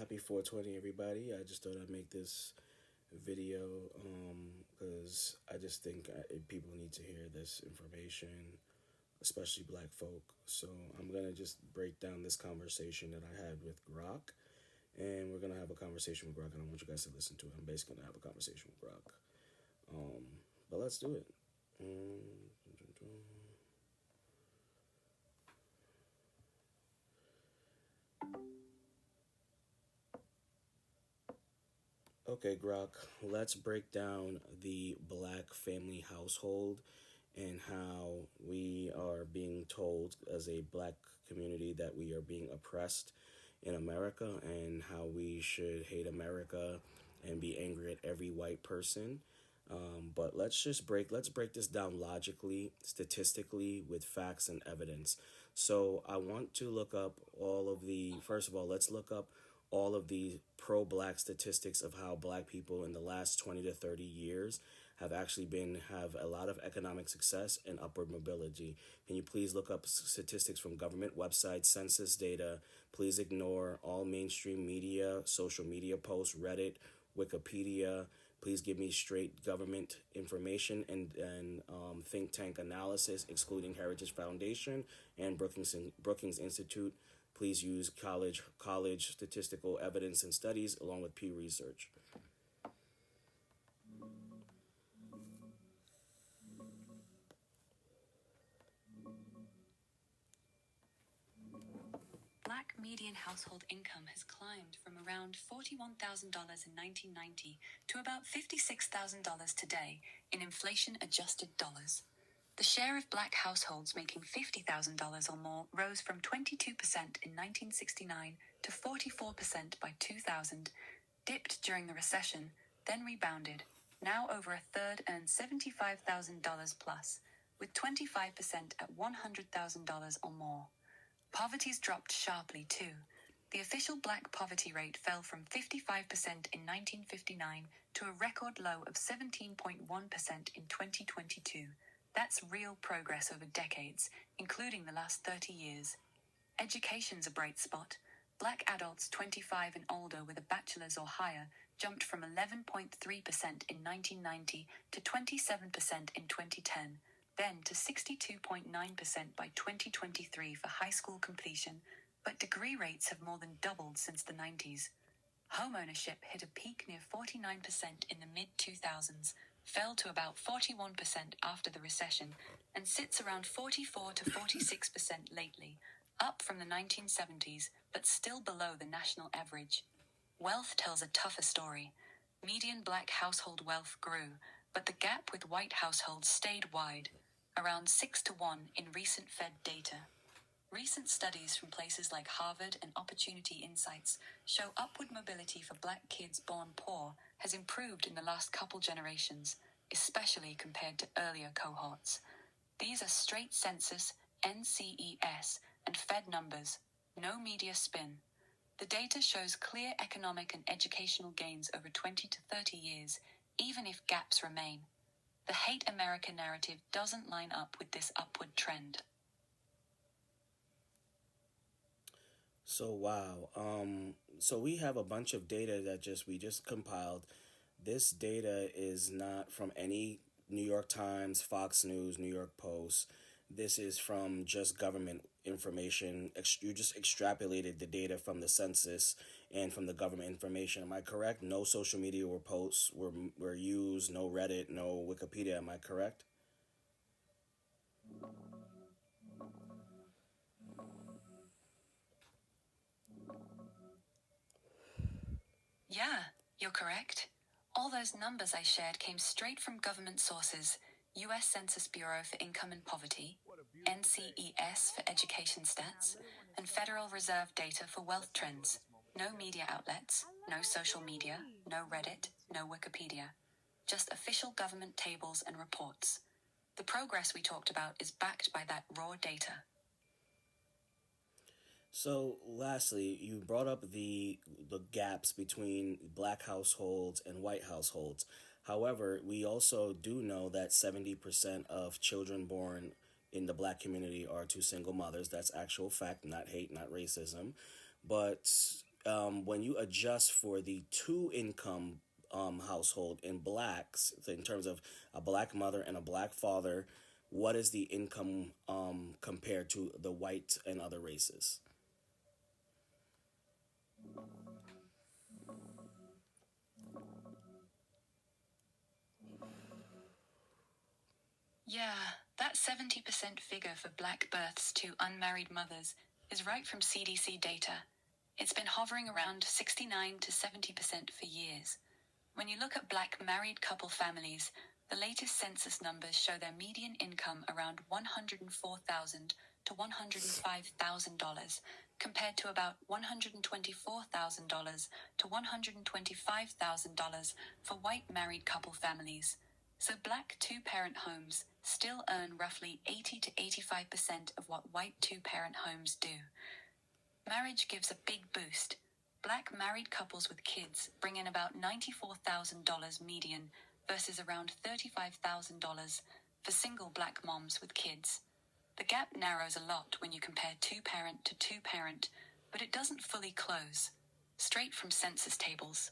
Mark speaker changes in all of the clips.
Speaker 1: Happy 420, everybody. I just thought I'd make this video because I just think people need to hear this information, especially black folk. So I'm going to just break down this conversation that I had with Grok, and we're going to have a conversation with Grok, and I want you guys to listen to it. I'm basically going to have a conversation with Grok. But let's do it. Okay, Grok, let's break down the black family household and how we are being told as a black community that we are being oppressed in America and how we should hate America and be angry at every white person. But let's break this down logically, statistically, with facts and evidence. So I want to look up all of the first of all, let's look up all of the pro-black statistics of how black people in the last 20 to 30 years have a lot of economic success and upward mobility. Can you please look up statistics from government websites, census data? Please ignore all mainstream media, social media posts, Reddit, Wikipedia. Please give me straight government information and think tank analysis, excluding Heritage Foundation and Brookings Institute. Please use college statistical evidence and studies along with Pew Research.
Speaker 2: Black median household income has climbed from around $41,000 in 1990 to about $56,000 today in inflation-adjusted dollars. The share of black households making $50,000 or more rose from 22% in 1969 to 44% by 2000, dipped during the recession, then rebounded. Now over a third earn $75,000 plus, with 25% at $100,000 or more. Poverty's dropped sharply too. The official black poverty rate fell from 55% in 1959 to a record low of 17.1% in 2022. That's real progress over decades, including the last 30 years. Education's a bright spot. Black adults 25 and older with a bachelor's or higher jumped from 11.3% in 1990 to 27% in 2010, then to 62.9% by 2023 for high school completion, but degree rates have more than doubled since the 90s. Homeownership hit a peak near 49% in the mid-2000s, fell to about 41% after the recession, and sits around 44 to 46% lately, up from the 1970s, but still below the national average. Wealth tells a tougher story. Median black household wealth grew, but the gap with white households stayed wide, around 6 to 1 in recent Fed data. Recent studies from places like Harvard and Opportunity Insights show upward mobility for black kids born poor has improved in the last couple generations, especially compared to earlier cohorts. These are straight census, NCES, and Fed numbers, no media spin. The data shows clear economic and educational gains over 20 to 30 years, even if gaps remain. The hate America narrative doesn't line up with this upward trend.
Speaker 1: So wow. So we have a bunch of data that we just compiled. This data is not from any New York Times, Fox News, New York Post. This is from just government information. You just extrapolated the data from the census and from the government information. Am I correct? No social media or posts were used, no Reddit, no Wikipedia. Am I correct?
Speaker 2: Yeah, you're correct. All those numbers I shared came straight from government sources: U.S. Census Bureau for Income and Poverty, NCES for Education Stats, and Federal Reserve data for wealth trends. No media outlets, no social media, no Reddit, no Wikipedia. Just official government tables and reports. The progress we talked about is backed by that raw data.
Speaker 1: So, lastly, you brought up the gaps between black households and white households. However, we also do know that 70% of children born in the black community are to single mothers. That's actual fact, not hate, not racism. But when you adjust for the two income household in blacks, in terms of a black mother and a black father, what is the income compared to the white and other races?
Speaker 2: Yeah, that 70% figure for black births to unmarried mothers is right from CDC data. It's been hovering around 69 to 70% for years. When you look at black married couple families, the latest census numbers show their median income around $104,000 to $105,000, compared to about $124,000 to $125,000 for white married couple families. So black two-parent homes still earn roughly 80 to 85% of what white two-parent homes do. Marriage gives a big boost. Black married couples with kids bring in about $94,000 median versus around $35,000 for single black moms with kids. The gap narrows a lot when you compare two-parent to two-parent, but it doesn't fully close. Straight from census tables.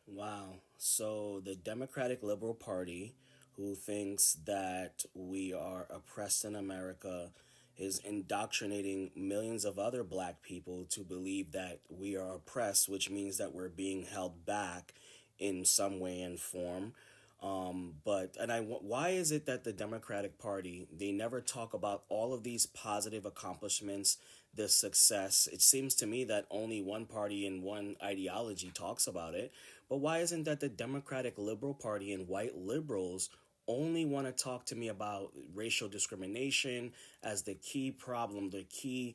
Speaker 1: Wow. So the Democratic Liberal Party, who thinks that we are oppressed in America, is indoctrinating millions of other black people to believe that we are oppressed, which means that we're being held back in some way and form. Why is it that the Democratic Party, they never talk about all of these positive accomplishments, the success? It seems to me that only one party and one ideology talks about it. But why isn't that the Democratic Liberal Party and white liberals only want to talk to me about racial discrimination as the key problem, the key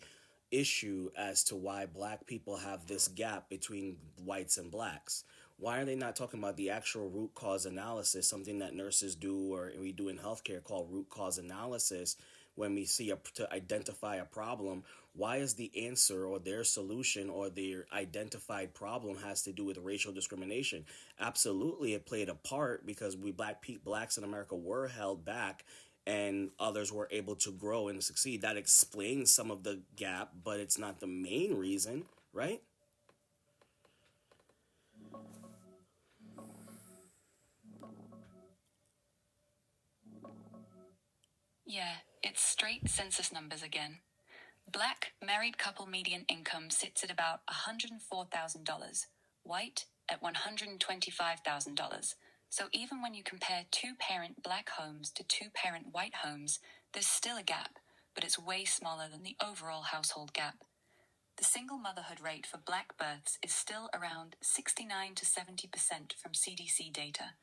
Speaker 1: issue as to why black people have this gap between whites and blacks? Why are they not talking about the actual root cause analysis, something that nurses do or we do in healthcare called root cause analysis? When we see to identify a problem, why is the answer or their solution or their identified problem has to do with racial discrimination? Absolutely, it played a part because blacks in America were held back and others were able to grow and succeed. That explains some of the gap, but it's not the main reason, right?
Speaker 2: Yeah, it's straight census numbers again. Black married couple median income sits at about $104,000, white at $125,000. So even when you compare two-parent black homes to two-parent white homes, there's still a gap, but it's way smaller than the overall household gap. The single motherhood rate for black births is still around 69 to 70% from CDC data,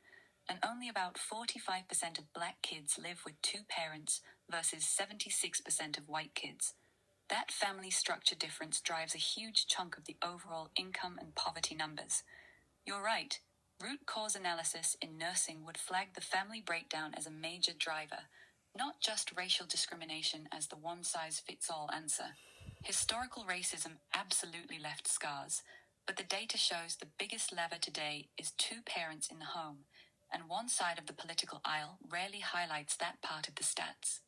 Speaker 2: and only about 45% of black kids live with two parents versus 76% of white kids. That family structure difference drives a huge chunk of the overall income and poverty numbers. You're right. Root cause analysis in nursing would flag the family breakdown as a major driver, not just racial discrimination as the one-size-fits-all answer. Historical racism absolutely left scars, but the data shows the biggest lever today is two parents in the home, and one side of the political aisle rarely highlights that part of the stats.